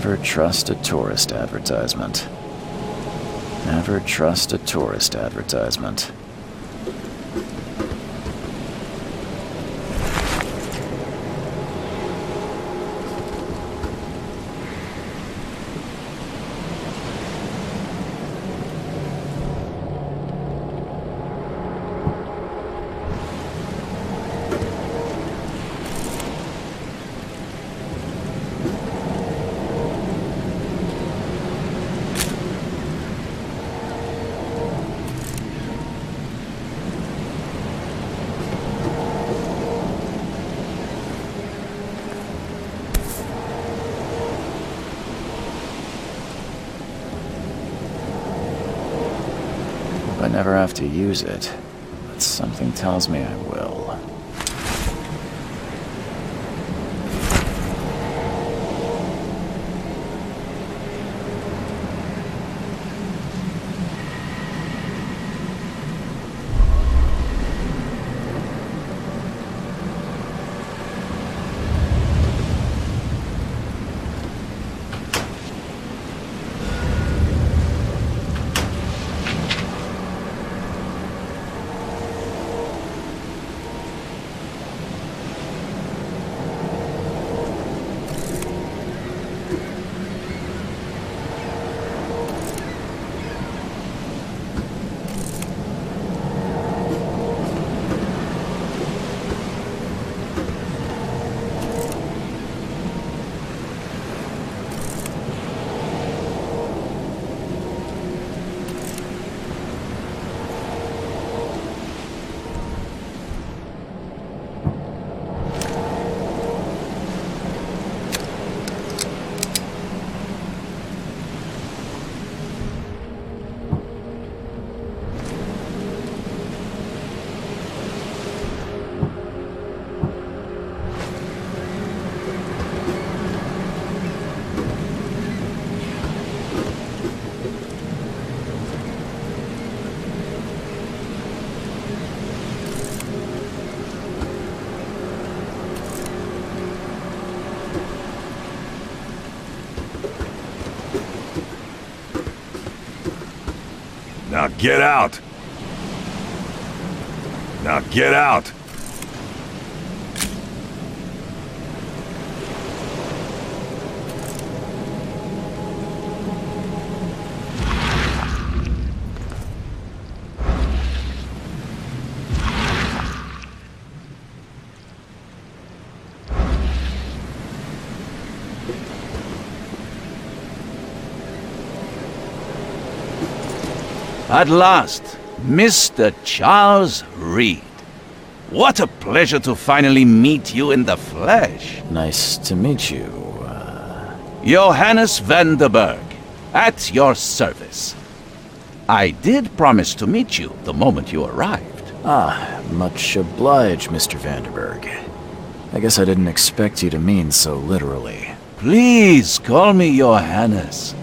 Never trust a tourist advertisement. Never trust a tourist advertisement. I never have to use it, but something tells me I will. Now get out! Now get out! At last, Mr. Charles Reed. What a pleasure to finally meet you in the flesh. Nice to meet you. Johannes van der Berg, at your service. I did promise to meet you the moment you arrived. Ah, much obliged, Mr. Vanderberg. I guess I didn't expect you to mean so literally. Please call me Johannes.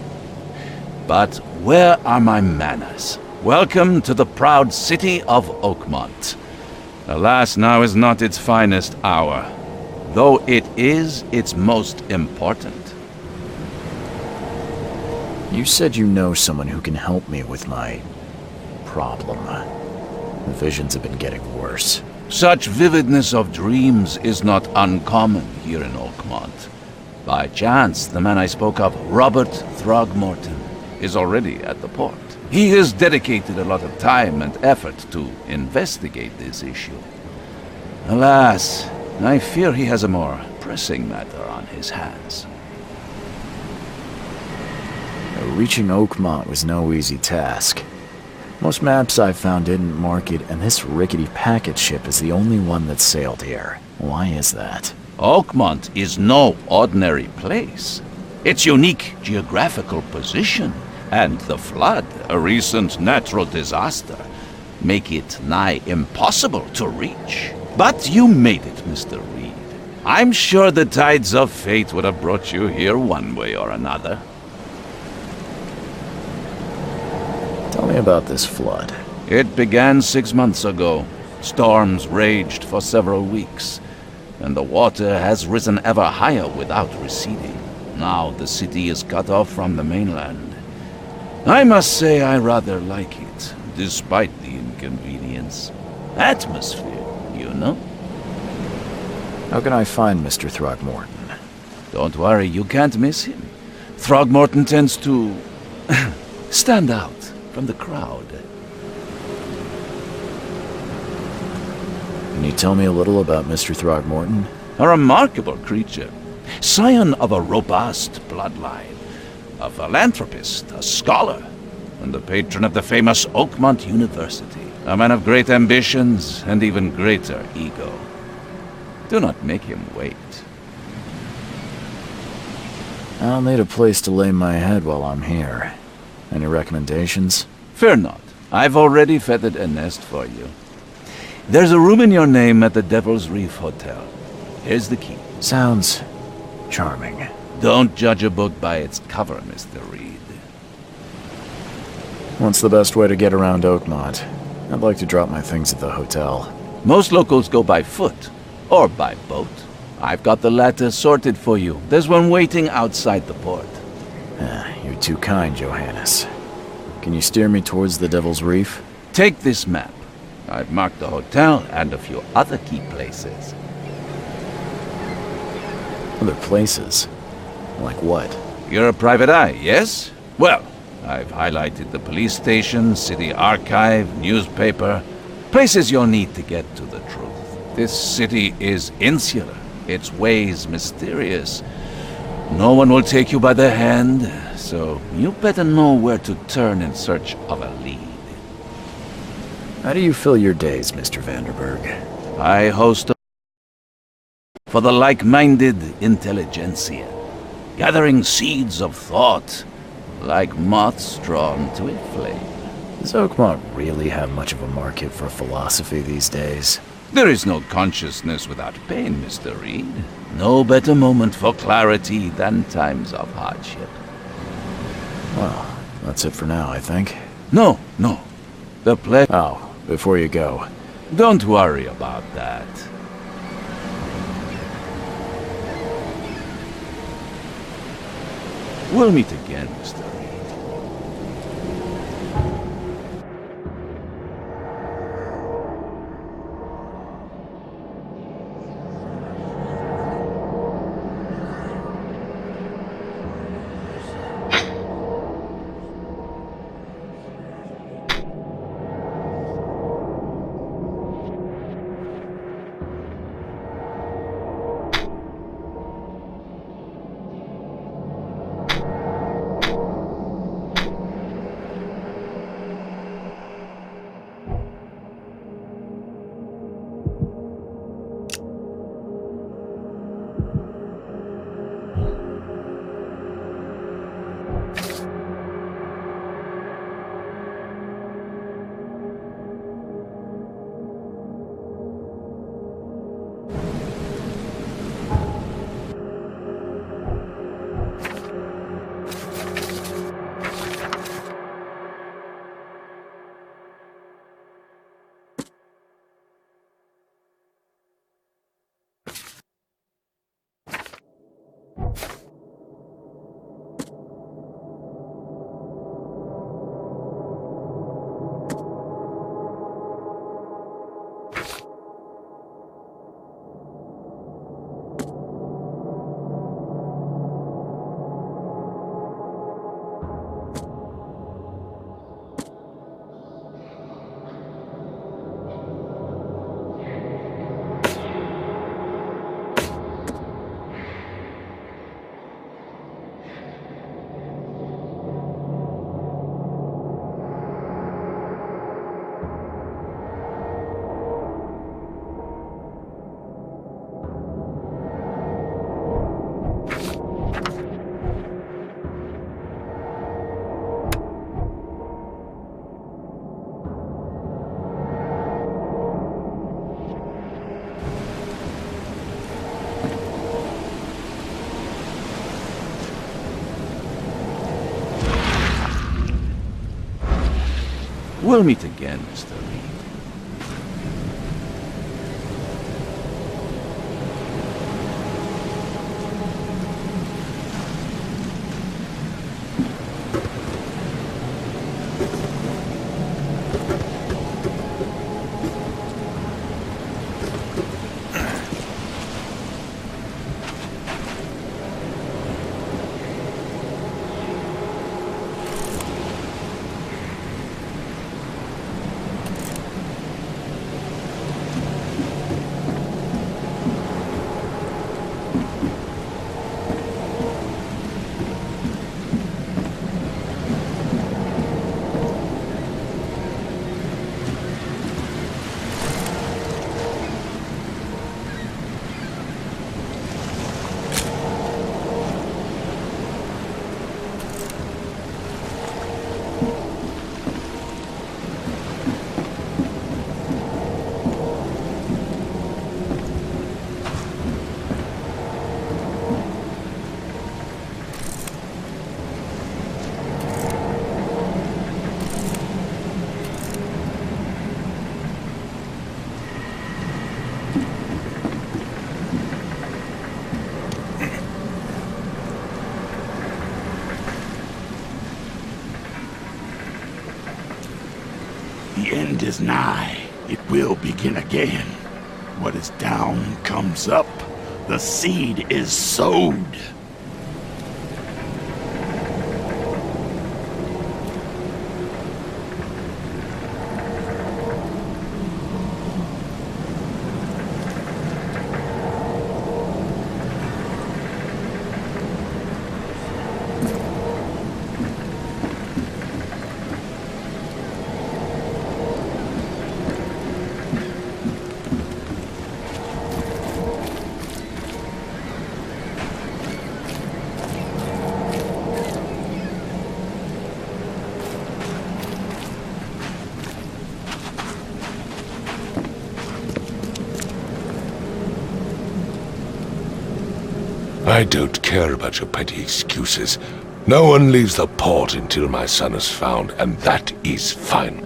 But where are my manners? Welcome to the proud city of Oakmont. Alas, now is not its finest hour, though it is its most important. You said you know someone who can help me with my problem. The visions have been getting worse. Such vividness of dreams is not uncommon here in Oakmont. By chance, the man I spoke of, Robert Throgmorton, is already at the port. He has dedicated a lot of time and effort to investigate this issue. Alas, I fear he has a more pressing matter on his hands. Reaching Oakmont was no easy task. Most maps I found didn't mark it, and this rickety packet ship is the only one that sailed here. Why is that? Oakmont is no ordinary place. Its unique geographical position and the flood, a recent natural disaster, make it nigh impossible to reach. But you made it, Mr. Reed. I'm sure the tides of fate would have brought you here one way or another. Tell me about this flood. It began 6 months ago. Storms raged for several weeks, and the water has risen ever higher without receding. Now the city is cut off from the mainland. I must say I rather like it, despite the inconvenience. Atmosphere, you know? How can I find Mr. Throgmorton? Don't worry, you can't miss him. Throgmorton tends to stand out from the crowd. Can you tell me a little about Mr. Throgmorton? A remarkable creature. Scion of a robust bloodline. A philanthropist, a scholar, and the patron of the famous Oakmont University. A man of great ambitions and even greater ego. Do not make him wait. I'll need a place to lay my head while I'm here. Any recommendations? Fear not. I've already feathered a nest for you. There's a room in your name at the Devil's Reef Hotel. Here's the key. Sounds charming. Don't judge a book by its cover, Mr. Reed. What's the best way to get around Oakmont? I'd like to drop my things at the hotel. Most locals go by foot, or by boat. I've got the latter sorted for you. There's one waiting outside the port. You're too kind, Johannes. Can you steer me towards the Devil's Reef? Take this map. I've marked the hotel and a few other key places. Other places? Like what? You're a private eye, yes? Well, I've highlighted the police station, city archive, newspaper. Places you'll need to get to the truth. This city is insular, its ways mysterious. No one will take you by the hand, so you better know where to turn in search of a lead. How do you fill your days, Mr. Vanderberg? I host for the like-minded intelligentsia, gathering seeds of thought, like moths drawn to a flame. Does Oakmont really have much of a market for philosophy these days? There is no consciousness without pain, Mr. Reed. No better moment for clarity than times of hardship. Well, that's it for now, I think. No. The pleasure. Oh, before you go. Don't worry about that. We'll meet again, Mr. Reed. We'll meet again, Mr. Reed. The end is nigh. It will begin again. What is down comes up. The seed is sowed. I don't care about your petty excuses. No one leaves the port until my son is found, and that is fine.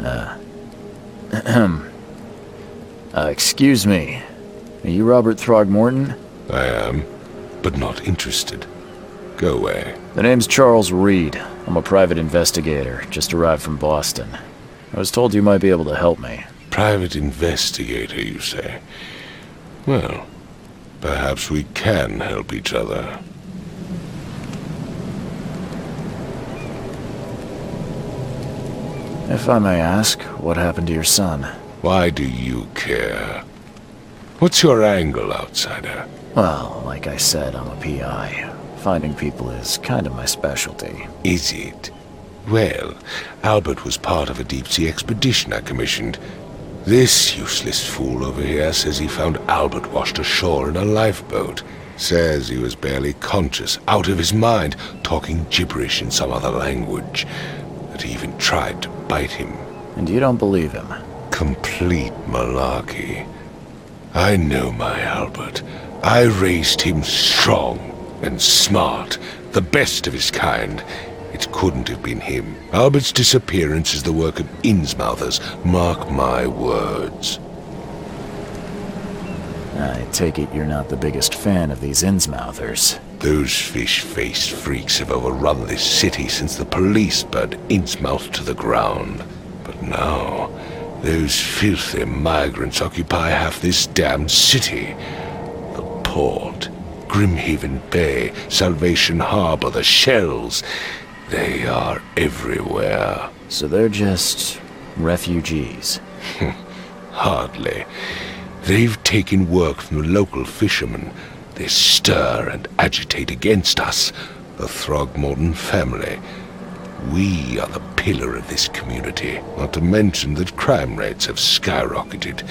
Excuse me. Are you Robert Throgmorton? I am, but not interested. Go away. The name's Charles Reed. I'm a private investigator, just arrived from Boston. I was told you might be able to help me. Private investigator, you say? Well, perhaps we can help each other. If I may ask, what happened to your son? Why do you care? What's your angle, outsider? Well, like I said, I'm a PI. Finding people is kind of my specialty. Is it? Well, Albert was part of a deep-sea expedition I commissioned. This useless fool over here says he found Albert washed ashore in a lifeboat. Says he was barely conscious, out of his mind, talking gibberish in some other language. That he even tried to bite him. And you don't believe him? Complete malarkey. I know my Albert. I raised him strong and smart, the best of his kind. It couldn't have been him. Albert's disappearance is the work of Innsmouthers. Mark my words. I take it you're not the biggest fan of these Innsmouthers. Those fish-faced freaks have overrun this city since the police burned Innsmouth to the ground. But now, those filthy migrants occupy half this damned city. The port, Grimhaven Bay, Salvation Harbor, the shells. They are everywhere. So they're just refugees? Hardly. They've taken work from the local fishermen. They stir and agitate against us, the Throgmorton family. We are the pillar of this community, not to mention that crime rates have skyrocketed.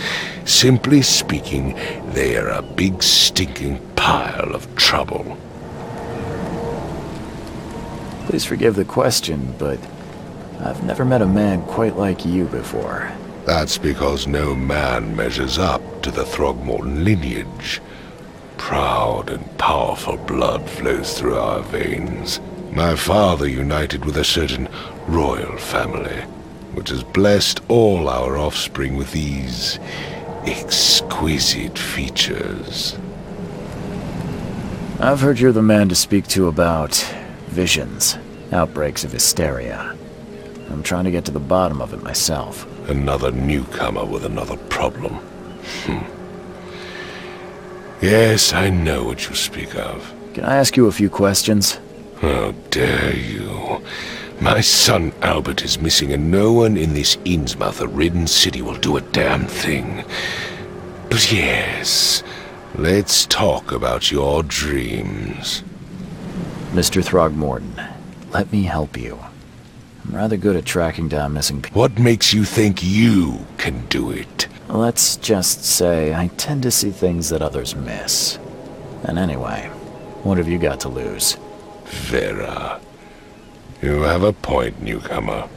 Simply speaking, they are a big stinking pile of trouble. Please forgive the question, but I've never met a man quite like you before. That's because no man measures up to the Throgmorton lineage. Proud and powerful blood flows through our veins. My father united with a certain royal family, which has blessed all our offspring with these exquisite features. I've heard you're the man to speak to about visions, outbreaks of hysteria. I'm trying to get to the bottom of it myself. Another newcomer with another problem. Yes, I know what you speak of. Can I ask you a few questions? How dare you? My son Albert is missing, and no one in this Innsmouth-ridden city will do a damn thing. But yes, let's talk about your dreams. Mr. Throgmorton, let me help you. I'm rather good at tracking down missing people. What makes you think you can do it? Let's just say I tend to see things that others miss. And anyway, what have you got to lose? Vera. You have a point, newcomer.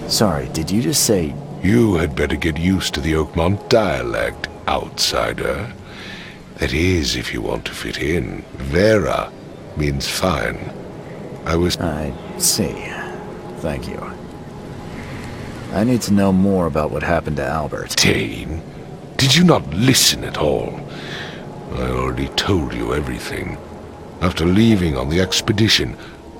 Sorry, did you just say... You had better get used to the Oakmont dialect, outsider. That is, if you want to fit in. Vera means fine. I see. Thank you. I need to know more about what happened to Albert. Dane, did you not listen at all? I already told you everything. After leaving on the expedition,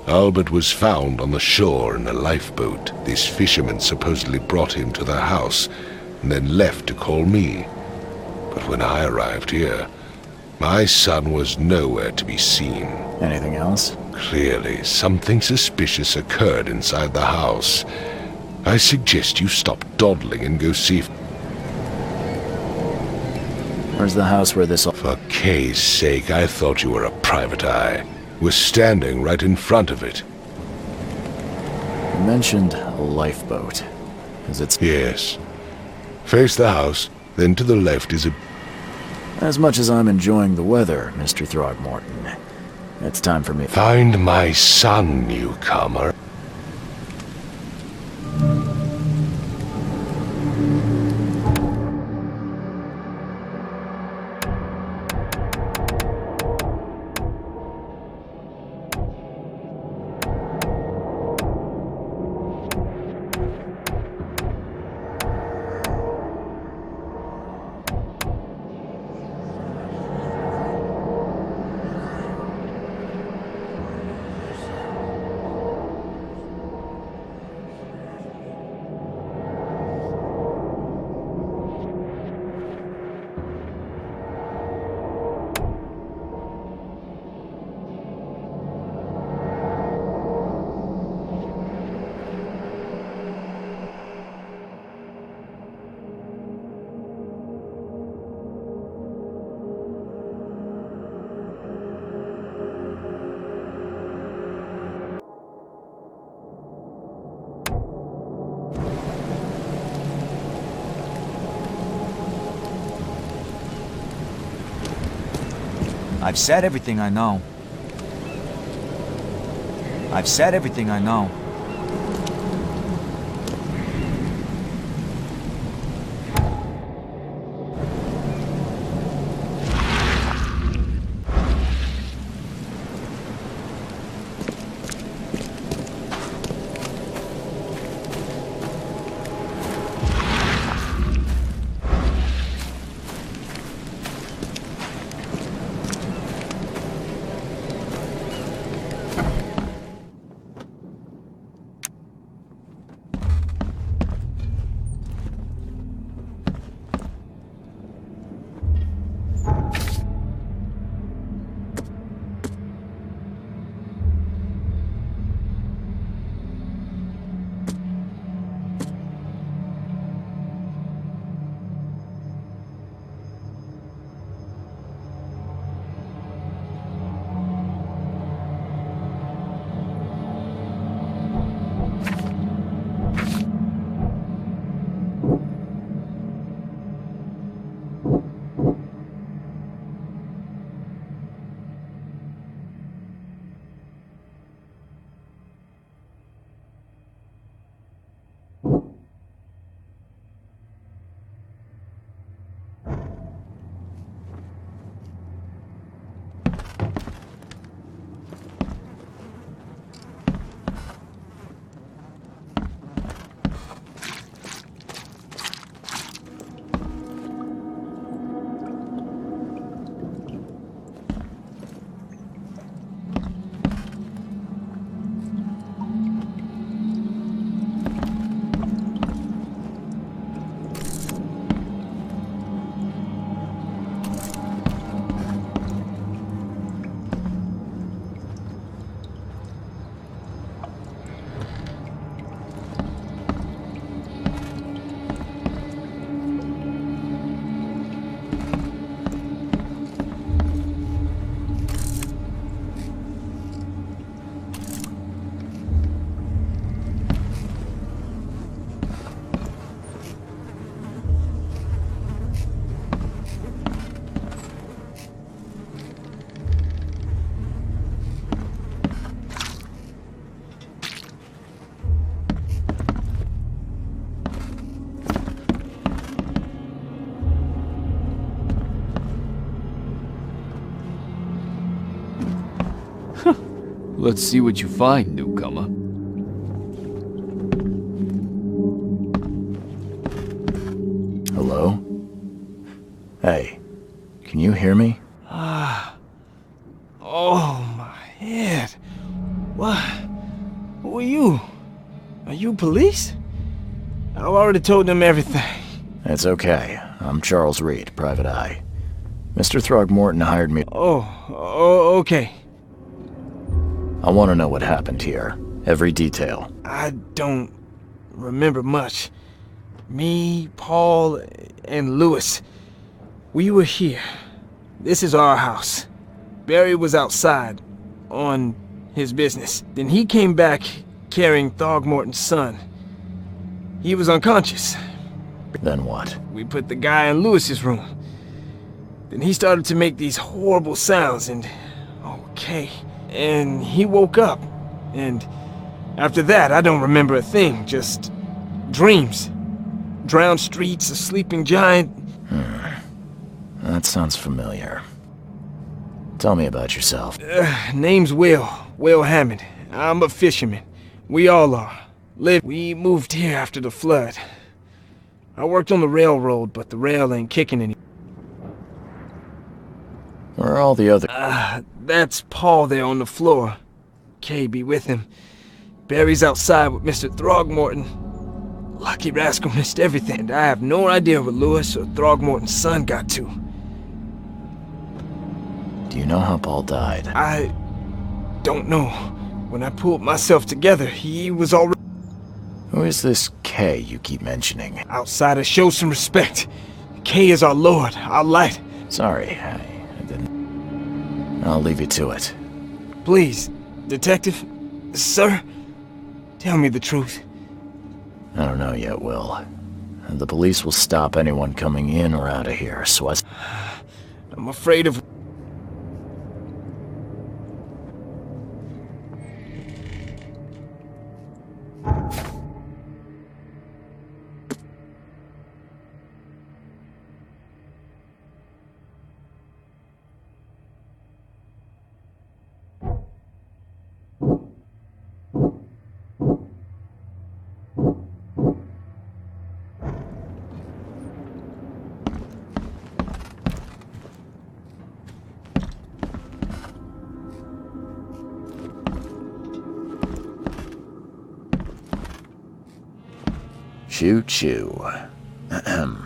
Albert was found on the shore in a lifeboat. This fisherman supposedly brought him to their house and then left to call me. But when I arrived here, my son was nowhere to be seen. Anything else? Clearly, something suspicious occurred inside the house. I suggest you stop dawdling and go see if... Where's the house where this all... For Kay's sake, I thought you were a private eye. We're standing right in front of it. You mentioned a lifeboat. Is it... Yes. Face the house, then to the left is a... As much as I'm enjoying the weather, Mr. Throgmorton, it's time for me... Find my son, newcomer. I've said everything I know. I've said everything I know. Let's see what you find, newcomer. Hello? Hey, can you hear me? Oh, my head. What? Who are you? Are you police? I've already told them everything. It's okay. I'm Charles Reed, Private Eye. Mr. Throgmorton hired me. Okay. I want to know what happened here. Every detail. I don't remember much. Me, Paul, and Lewis, we were here. This is our house. Barry was outside, on his business. Then he came back carrying Throgmorton's son. He was unconscious. Then what? We put the guy in Lewis's room. Then he started to make these horrible sounds and... okay. And he woke up. And after that, I don't remember a thing. Just dreams. Drowned streets, a sleeping giant. That sounds familiar. Tell me about yourself. Name's Will Hammond. I'm a fisherman. We all are. We moved here after the flood. I worked on the railroad, but the rail ain't kicking anymore. Where are all the other... That's Paul there on the floor. Kay be with him. Barry's outside with Mr. Throgmorton. Lucky rascal missed everything, and I have no idea what Lewis or Throgmorton's son got to. Do you know how Paul died? I don't know. When I pulled myself together, he was already... Who is this Kay you keep mentioning? Outsider, show some respect. Kay is our lord, our light. Sorry, I didn't... I'll leave you to it. Please, detective, sir, tell me the truth. I don't know yet, Will. The police will stop anyone coming in or out of here, so I'm afraid of... Choo-choo. Ahem.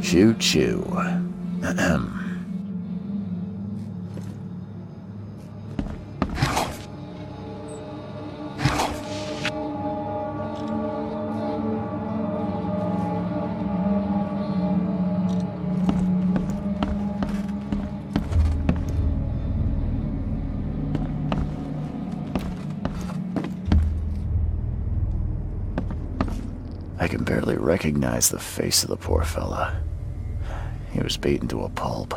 Choo-choo. Ahem. I can barely recognize the face of the poor fella. He was beaten to a pulp.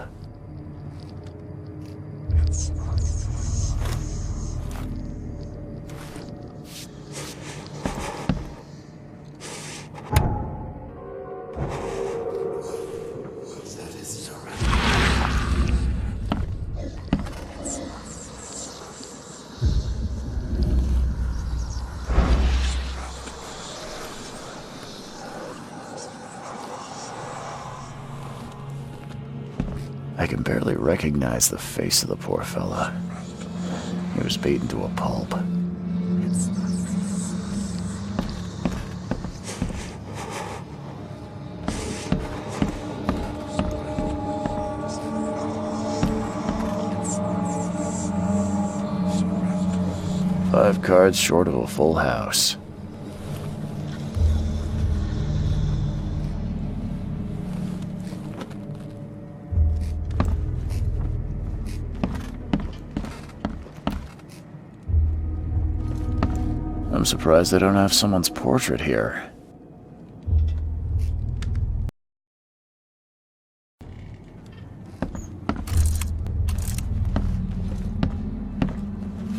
I can barely recognize the face of the poor fella. He was beaten to a pulp. Five cards short of a full house. I'm surprised they don't have someone's portrait here.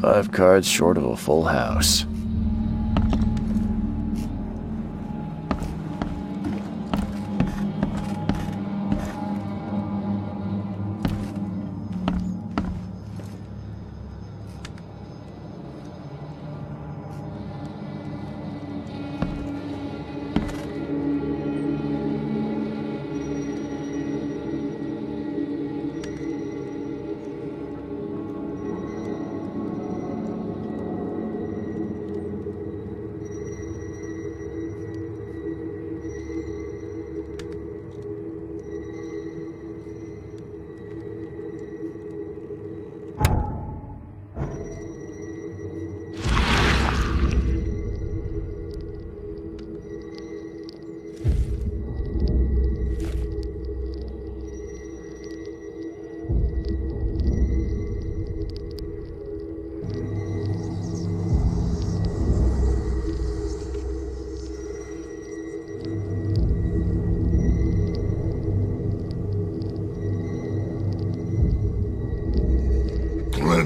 Five cards short of a full house.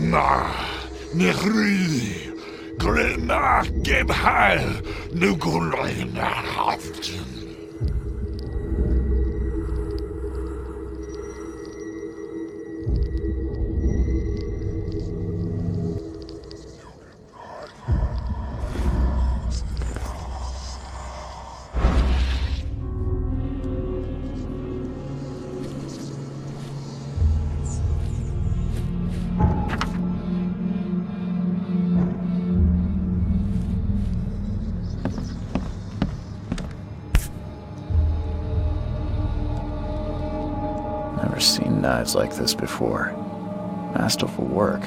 Na, nechri, grena, gebheil, nukulina haften. Never seen knives like this before. Masterful work.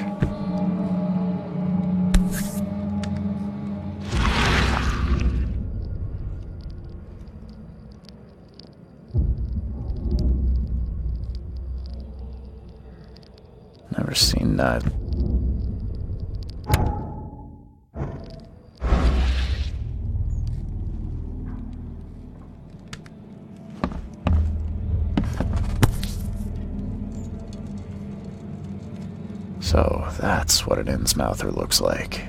Never seen knives. So that's what an Innsmouther looks like.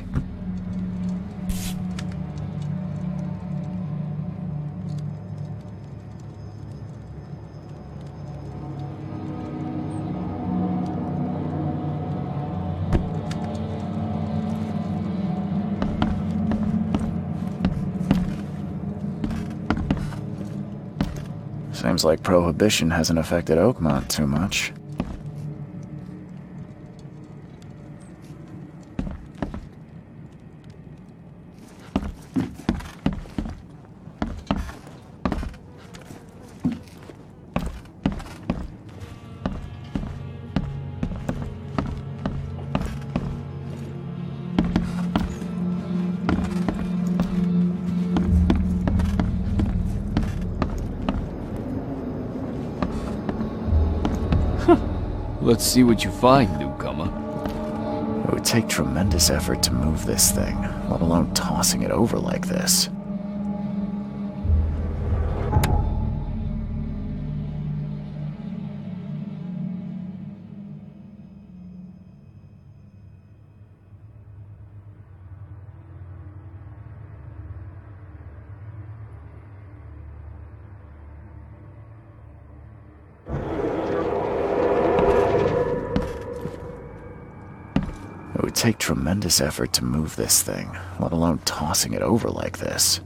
Seems like Prohibition hasn't affected Oakmont too much. Let's see what you find, newcomer. It would take tremendous effort to move this thing, let alone tossing it over like this. It would take tremendous effort to move this thing, let alone tossing it over like this.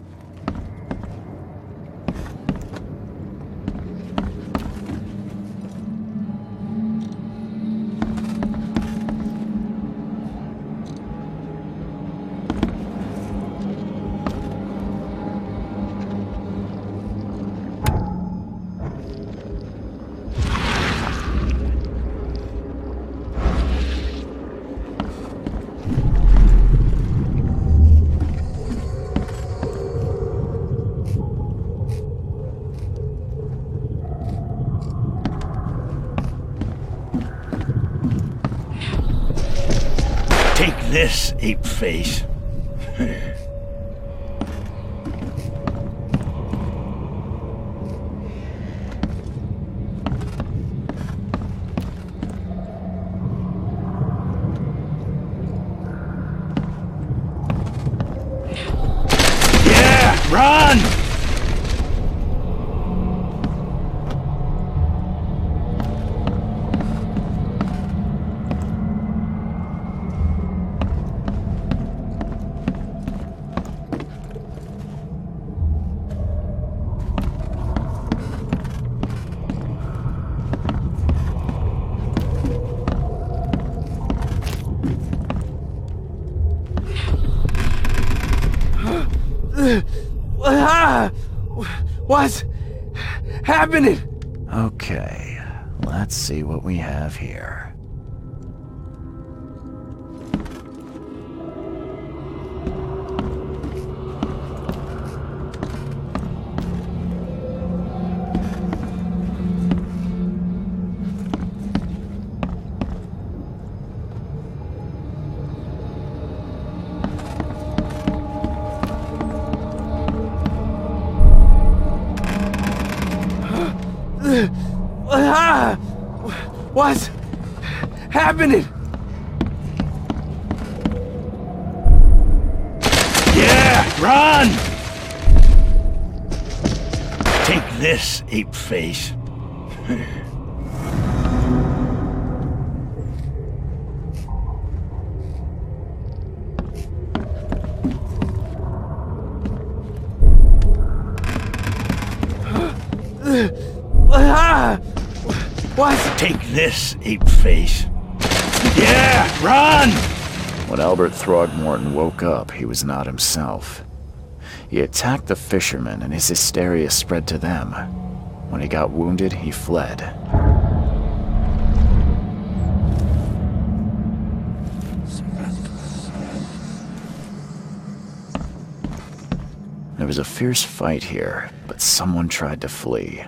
Take this, ape face. Yeah, run! What's happening? Okay, let's see what we have here. What's happening? run! Take this, ape face. What? Take this, ape face. Yeah, run! When Albert Throgmorton woke up, he was not himself. He attacked the fishermen, and his hysteria spread to them. When he got wounded, he fled. There was a fierce fight here, but someone tried to flee.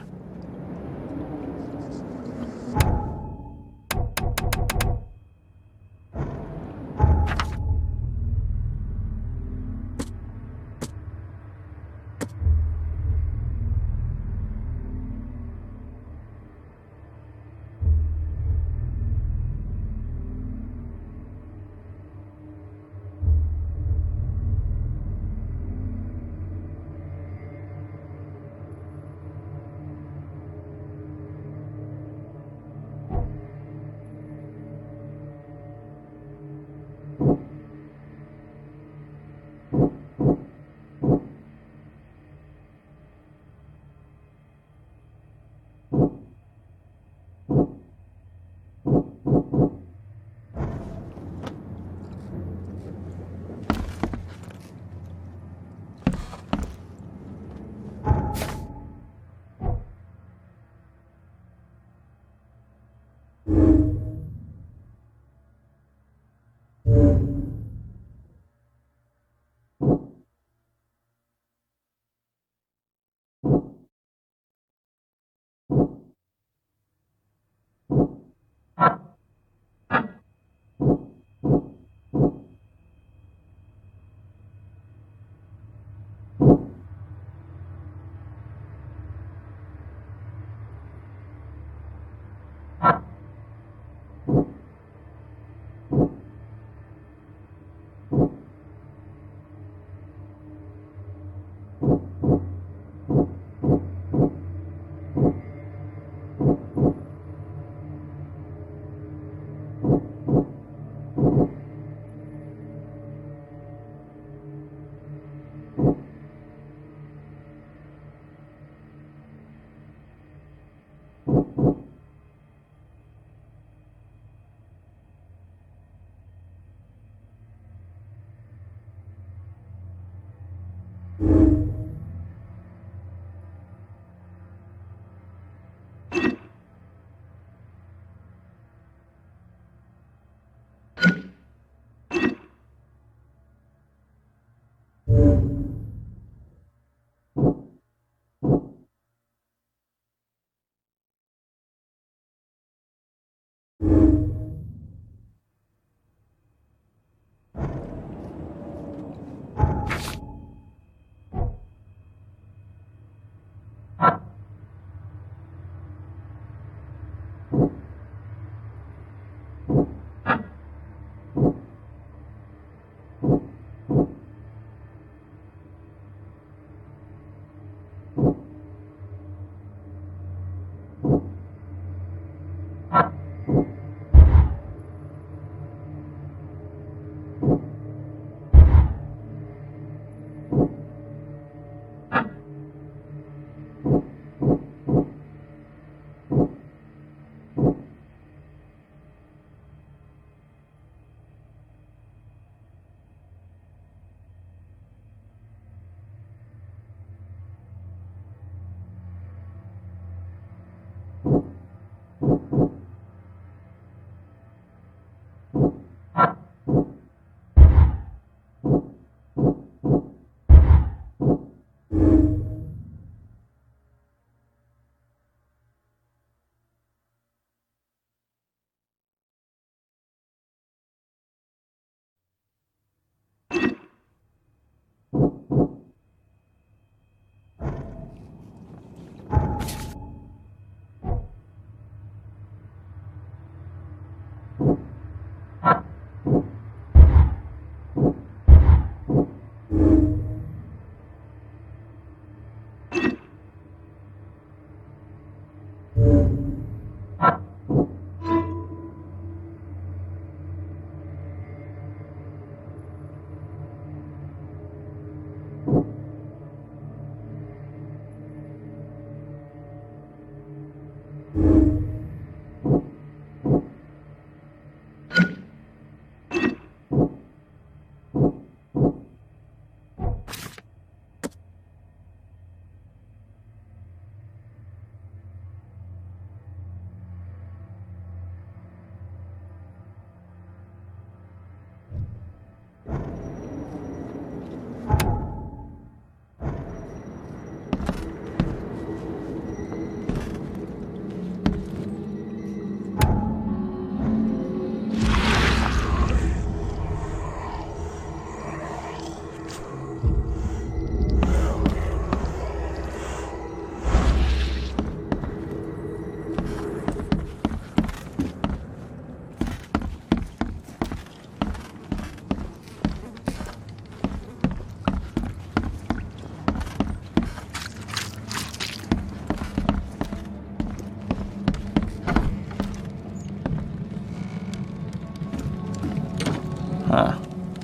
Huh.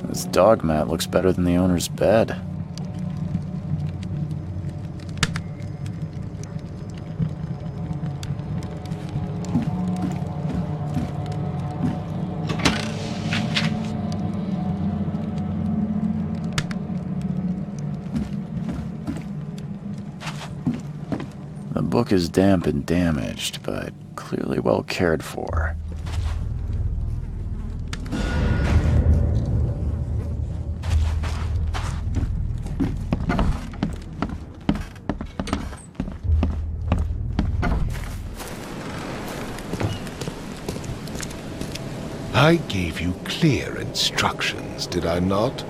This dog mat looks better than the owner's bed. The book is damp and damaged, but clearly well cared for. I gave you clear instructions, did I not?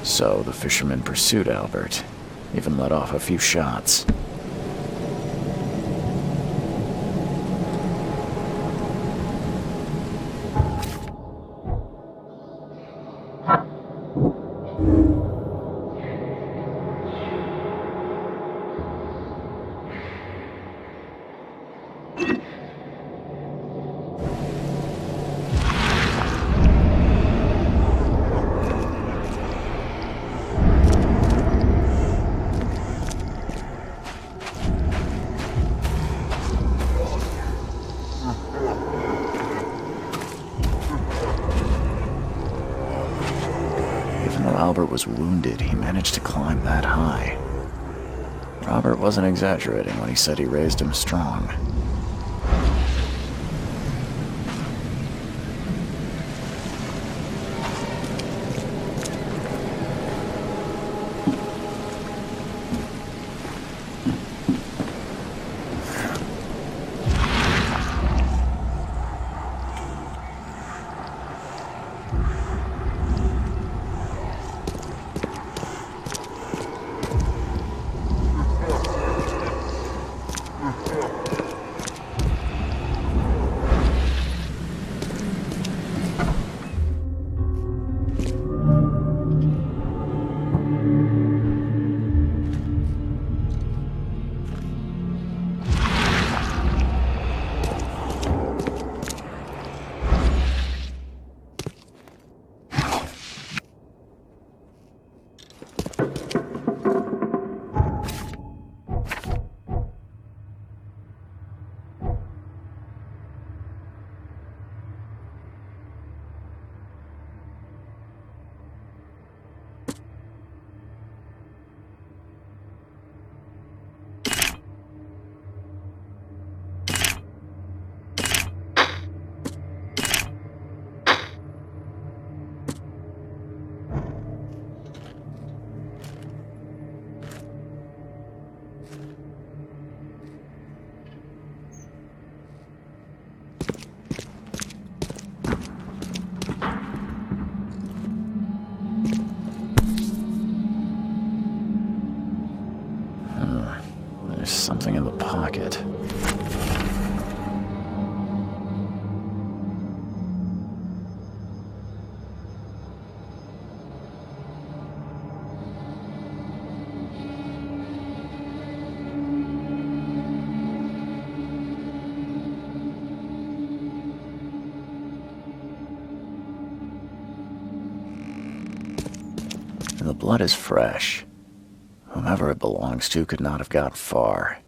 So the fisherman pursued Albert, even let off a few shots. Albert was wounded, he managed to climb that high. Robert wasn't exaggerating when he said he raised him strong. There's something in the pocket. And the blood is fresh. Whomever it belongs to could not have got far.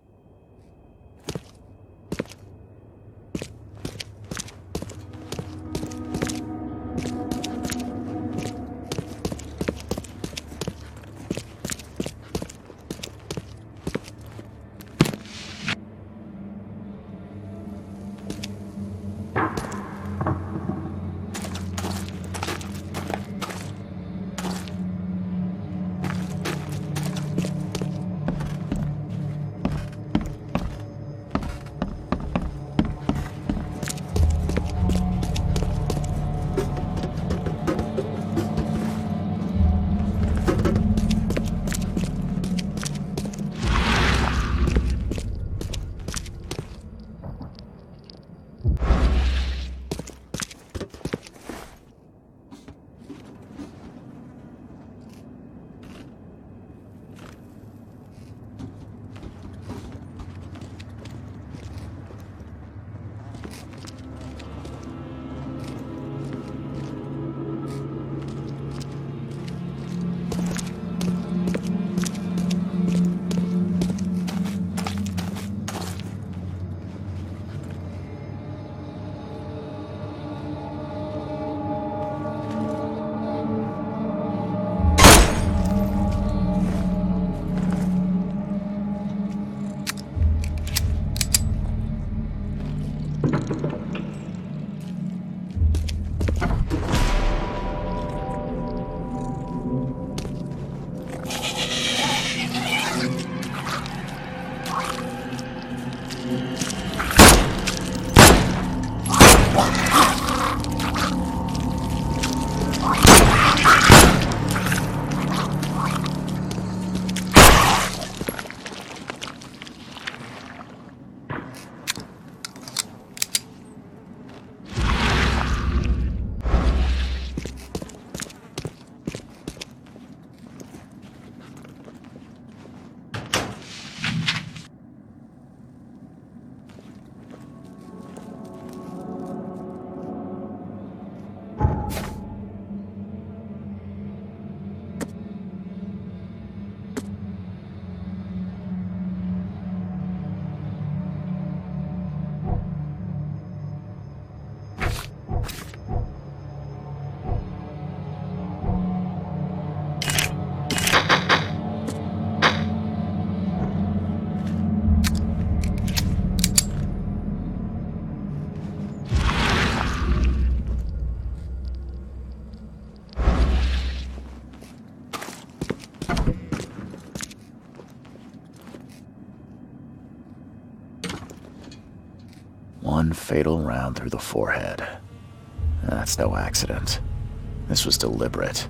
One fatal round through the forehead. That's no accident. This was deliberate.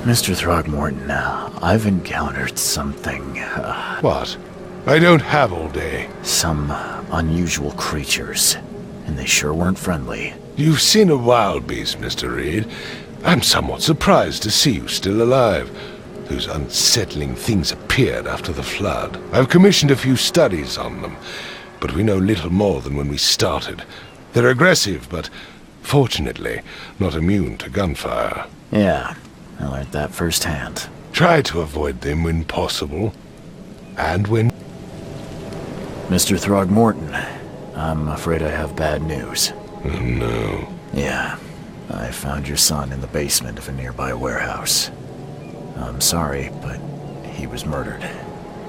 Mr. Throgmorton, I've encountered something, What? I don't have all day. some unusual creatures, and they sure weren't friendly. You've seen a wild beast, Mr. Reed. I'm somewhat surprised to see you still alive. Those unsettling things appeared after the flood. I've commissioned a few studies on them, but we know little more than when we started. They're aggressive, but fortunately not immune to gunfire. Yeah, I learned that firsthand. Try to avoid them when possible, and when... Mr. Throgmorton, I'm afraid I have bad news. Oh, no. Yeah, I found your son in the basement of a nearby warehouse. I'm sorry, but he was murdered.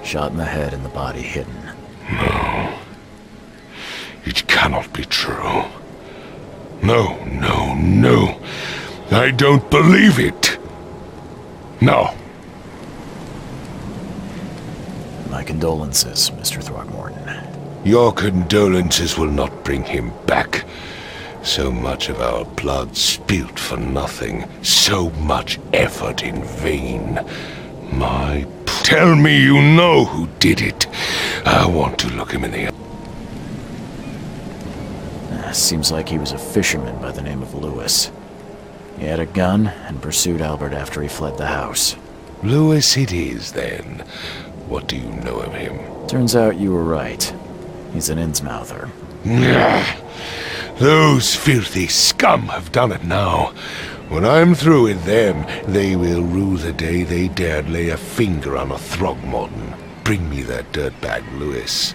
Shot in the head and the body hidden. No. It cannot be true. No, no, no. I don't believe it. No. My condolences, Mr. Throgmorton. Your condolences will not bring him back. So much of our blood spilt for nothing. So much effort in vain. Tell me you know who did it. I want to look him in the eye. Seems like he was a fisherman by the name of Lewis. He had a gun and pursued Albert after he fled the house. Lewis it is, then. What do you know of him? Turns out you were right. He's an Innsmouther. Those filthy scum have done it now. When I'm through with them, they will rue the day they dared lay a finger on a Throgmorton. Bring me that dirtbag Lewis.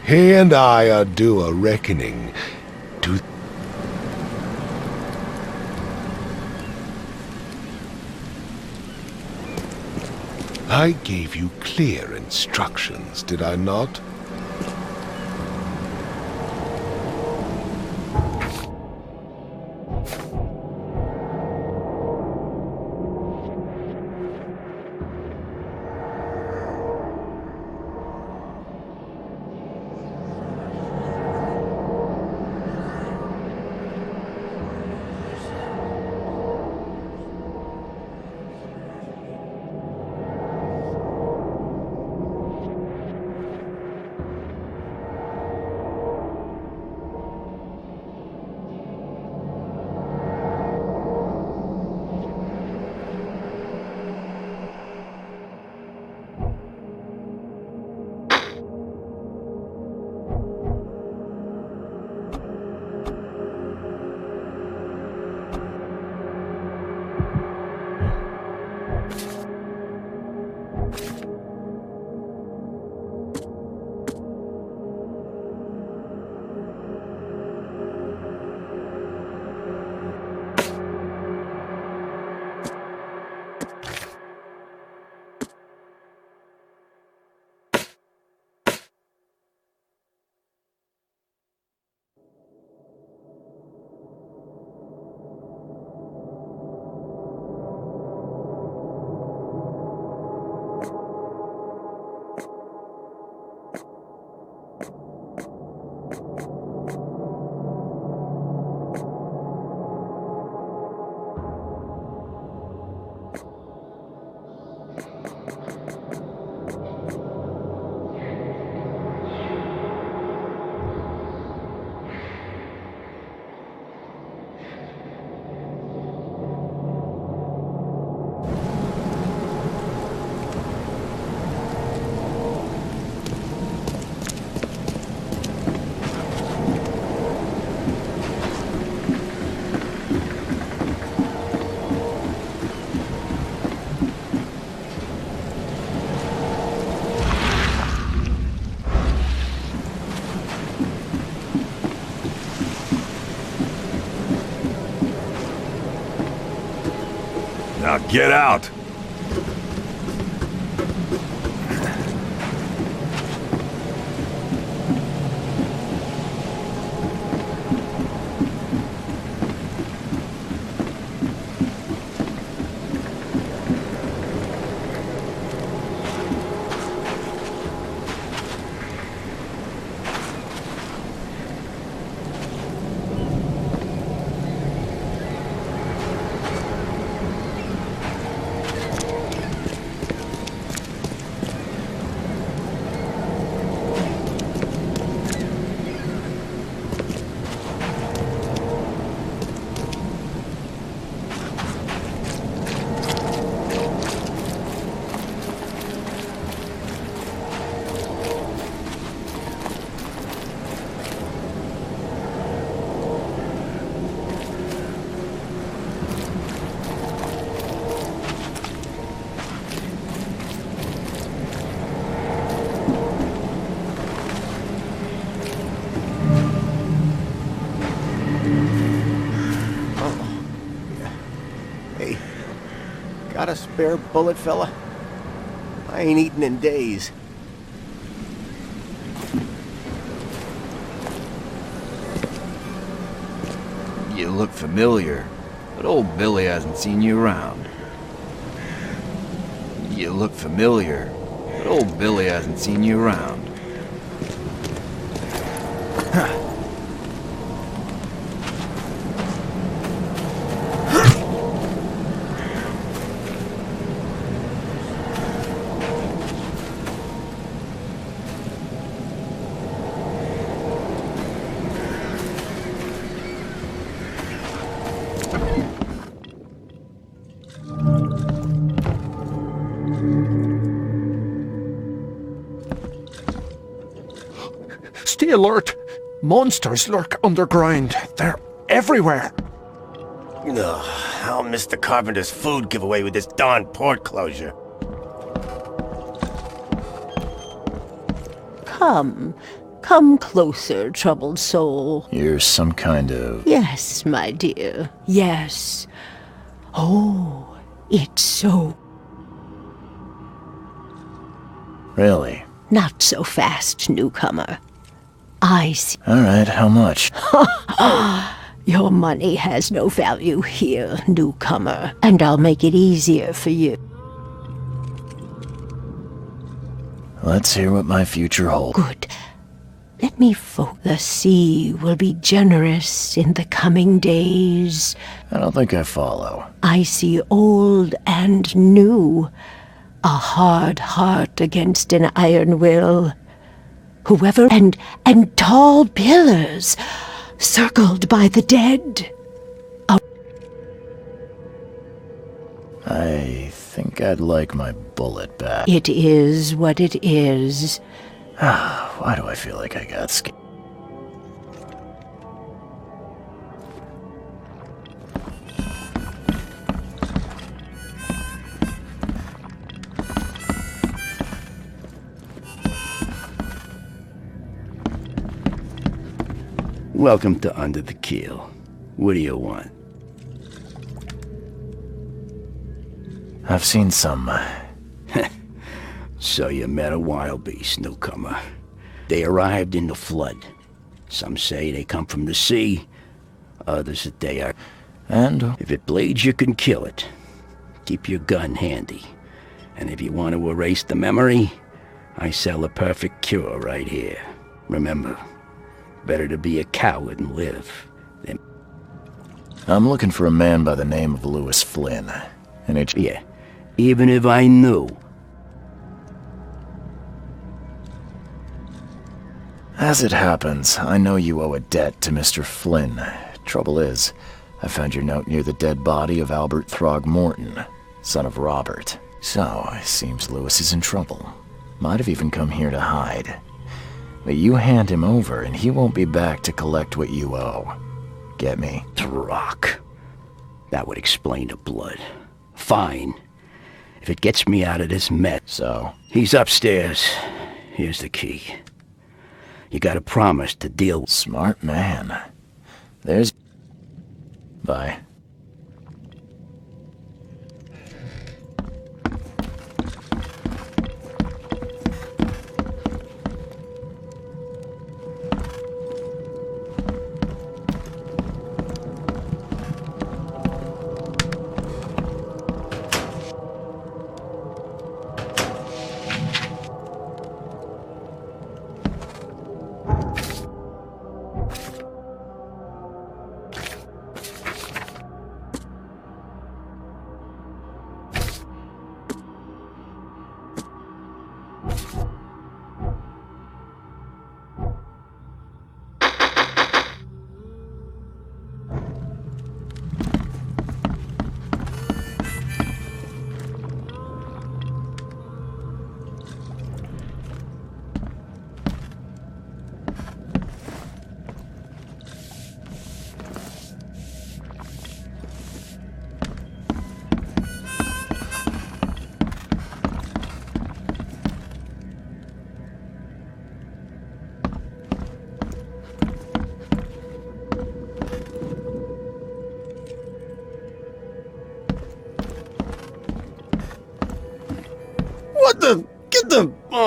He and I are due a reckoning. I gave you clear instructions, did I not? Now get out! Got a spare bullet, fella? I ain't eaten in days. You look familiar, but old Billy hasn't seen you around. You look familiar, but old Billy hasn't seen you around. Stay alert! Monsters lurk underground. They're everywhere. Ugh, I'll miss the carpenter's food giveaway with this darn port closure. Come closer, troubled soul. You're some kind of... Yes, my dear, yes. Oh, it's so... Really? Not so fast, newcomer. I see. All right, how much? Your money has no value here, newcomer, and I'll make it easier for you. Let's hear what my future holds. Good. Let me the sea will be generous in the coming days. I don't think I follow. I see old and new. A hard heart against an iron will. Whoever and tall pillars circled by the dead. I think I'd like my bullet back. It is what it is. Why do I feel like I got scared? Welcome to Under the Keel. What do you want? I've seen some... So you met a wild beast, newcomer. They arrived in the flood. Some say they come from the sea, others that they are... And? If it bleeds, you can kill it. Keep your gun handy. And if you want to erase the memory, I sell a perfect cure right here. Remember, better to be a coward and live than... I'm looking for a man by the name of Lewis Flynn. And it... Yeah, even if I knew. As it happens, I know you owe a debt to Mr. Flynn. Trouble is, I found your note near the dead body of Albert Throgmorton, son of Robert. So, it seems Lewis is in trouble. Might have even come here to hide. But you hand him over and he won't be back to collect what you owe. Get me? Throck. That would explain the blood. Fine. If it gets me out of this mess. So? He's upstairs. Here's the key. You gotta promise to deal... Smart man. There's... Bye.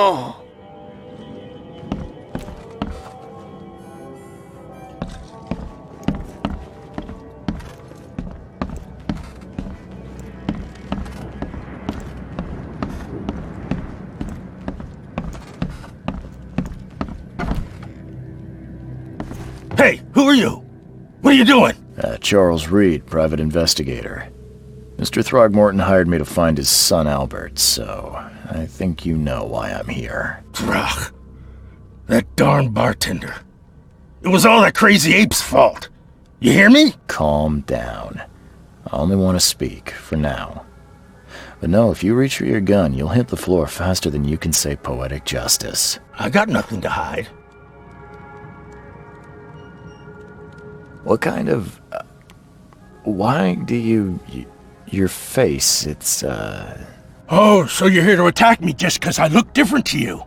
No! Hey, who are you? What are you doing? Charles Reed, private investigator. Mr. Throgmorton hired me to find his son Albert, so I think you know why I'm here. Throg. That darn bartender. It was all that crazy ape's fault. You hear me? Calm down. I only want to speak, for now. But no, if you reach for your gun, you'll hit the floor faster than you can say poetic justice. I got nothing to hide. What kind of... why do you... your face, it's, Oh, so you're here to attack me just because I look different to you?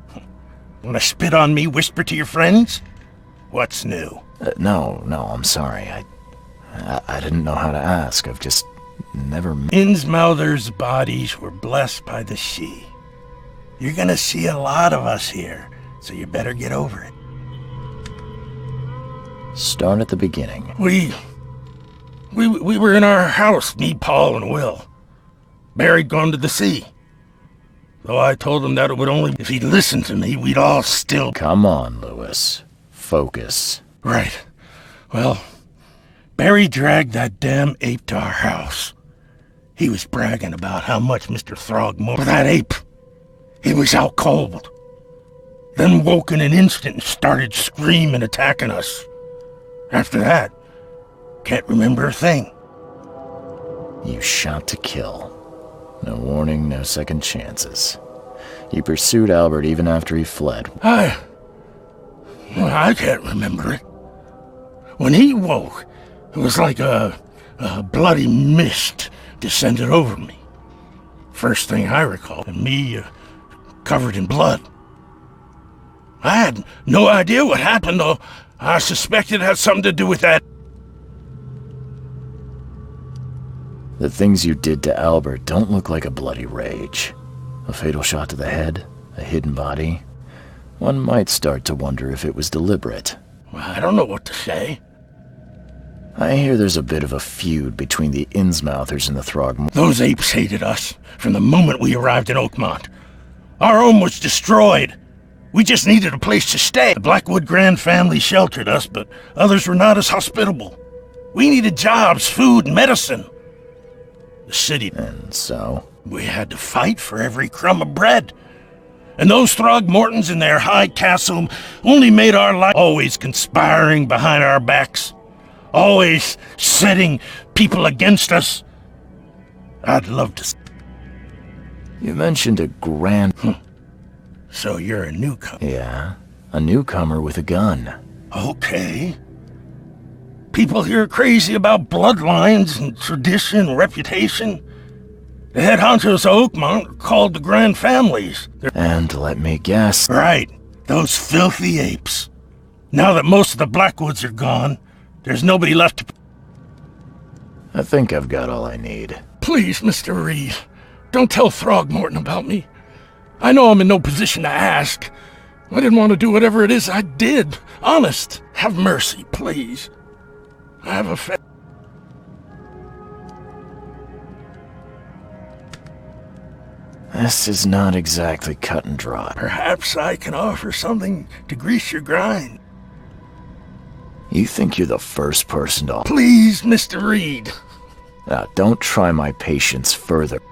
Wanna spit on me, whisper to your friends? What's new? No, I'm sorry. I didn't know how to ask. I've just never... Innsmouther's bodies were blessed by the sea. You're gonna see a lot of us here, so you better get over it. Start at the beginning. We were in our house, me, Paul, and Will. Barry'd gone to the sea. Though I told him that it would only... if he'd listened to me, we'd all still... Come on, Lewis. Focus. Right. Well, Barry dragged that damn ape to our house. He was bragging about how much Mr. Throgmorton... that ape. He was out cold. Then woke in an instant and started screaming, attacking us. After that, can't remember a thing. You shot to kill. No warning, no second chances. You pursued Albert even after he fled. I can't remember it. When he woke, it was like a bloody mist descended over me. First thing I recall, and me covered in blood. I had no idea what happened, though. I suspected it had something to do with that. The things you did to Albert don't look like a bloody rage. A fatal shot to the head, a hidden body. One might start to wonder if it was deliberate. I don't know what to say. I hear there's a bit of a feud between the Innsmouthers and the Throgmortons. Those apes hated us from the moment we arrived in Oakmont. Our home was destroyed. We just needed a place to stay. The Blackwood Grand family sheltered us, but others were not as hospitable. We needed jobs, food, and medicine. The city... And so? We had to fight for every crumb of bread. And those Throgmortons in their high castle only made our life... always conspiring behind our backs. Always setting people against us. I'd love to... You mentioned a grand... So you're a newcomer? Yeah, a newcomer with a gun. Okay. People here are crazy about bloodlines and tradition and reputation. The head honchos of Oakmont are called the Grand Families. And let me guess... Right, those filthy apes. Now that most of the Blackwoods are gone, there's nobody left to... I think I've got all I need. Please, Mr. Reed, don't tell Throgmorton about me. I know I'm in no position to ask. I didn't want to do whatever it is I did. Honest. Have mercy, please. I have a This is not exactly cut and dry. Perhaps I can offer something to grease your grind. You think you're the first person to... Please, Mr. Reed. Now, don't try my patience further.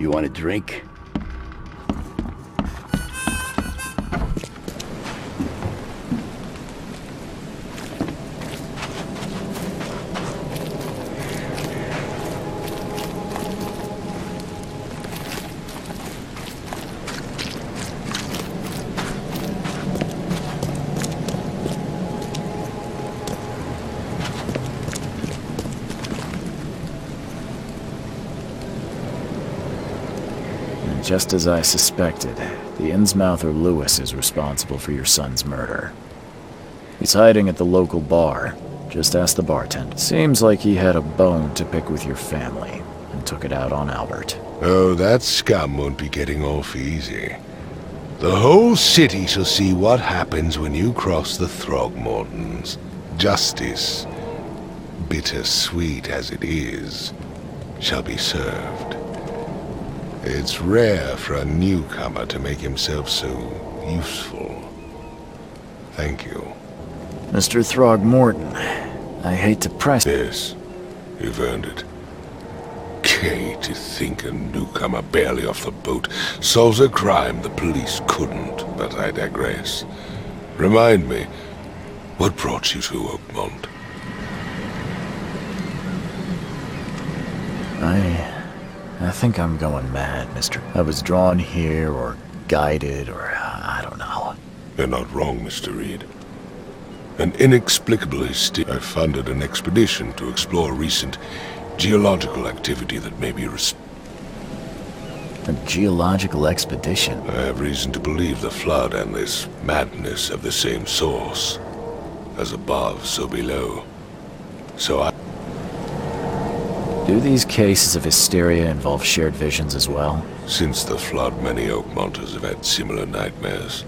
You want a drink? Just as I suspected, the Innsmouther Lewis is responsible for your son's murder. He's hiding at the local bar. Just ask the bartender. Seems like he had a bone to pick with your family, and took it out on Albert. Oh, that scum won't be getting off easy. The whole city shall see what happens when you cross the Throgmortons. Justice, bittersweet as it is, shall be served. It's rare for a newcomer to make himself so useful. Thank you. Mr. Throgmorton, I hate to press... Yes, you've earned it. Gay to think a newcomer barely off the boat solves a crime the police couldn't, but I digress. Remind me, what brought you to Oakmont? I think I'm going mad, mister. I was drawn here, or guided, or I don't know. You're not wrong, Mr. Reed. An inexplicable hysteria. I funded an expedition to explore recent geological activity that may be A geological expedition? I have reason to believe the flood and this madness have the same source. As above, so below. So I... Do these cases of hysteria involve shared visions as well? Since the flood, many Oakmonters have had similar nightmares.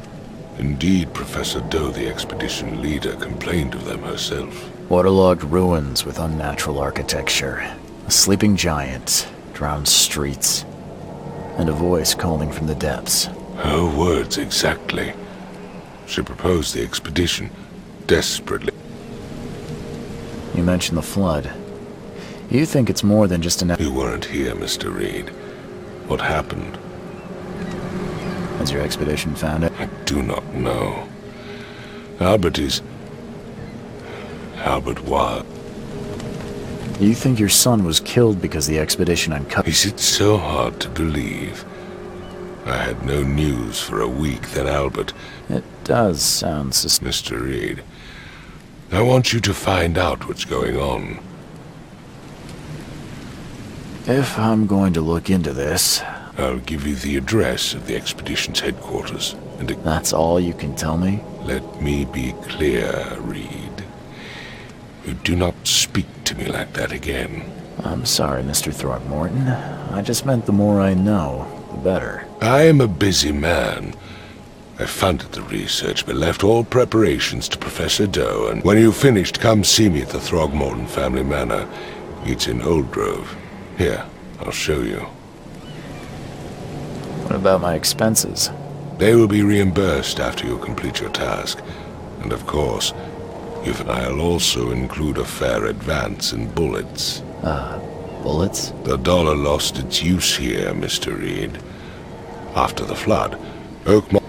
Indeed, Professor Doe, the expedition leader, complained of them herself. Waterlogged ruins with unnatural architecture. A sleeping giant, drowned streets, and a voice calling from the depths. Her words exactly. She proposed the expedition, desperately. You mentioned the flood. You think it's more than just an... You weren't here, Mr. Reed. What happened? Has your expedition found it? I do not know. Albert was... You think your son was killed because the expedition uncovered... Is it so hard to believe? I had no news for a week, then Albert... It does sound Mr. Reed, I want you to find out what's going on. If I'm going to look into this... I'll give you the address of the expedition's headquarters, and... That's all you can tell me? Let me be clear, Reed. You do not speak to me like that again. I'm sorry, Mr. Throgmorton. I just meant the more I know, the better. I am a busy man. I funded the research, but left all preparations to Professor Doe, and when you've finished, come see me at the Throgmorton family manor. It's in Old Grove. Here, I'll show you. What about my expenses? They will be reimbursed after you complete your task. And of course, I'll also include a fair advance in bullets. Bullets? The dollar lost its use here, Mr. Reed. After the flood, Oakmont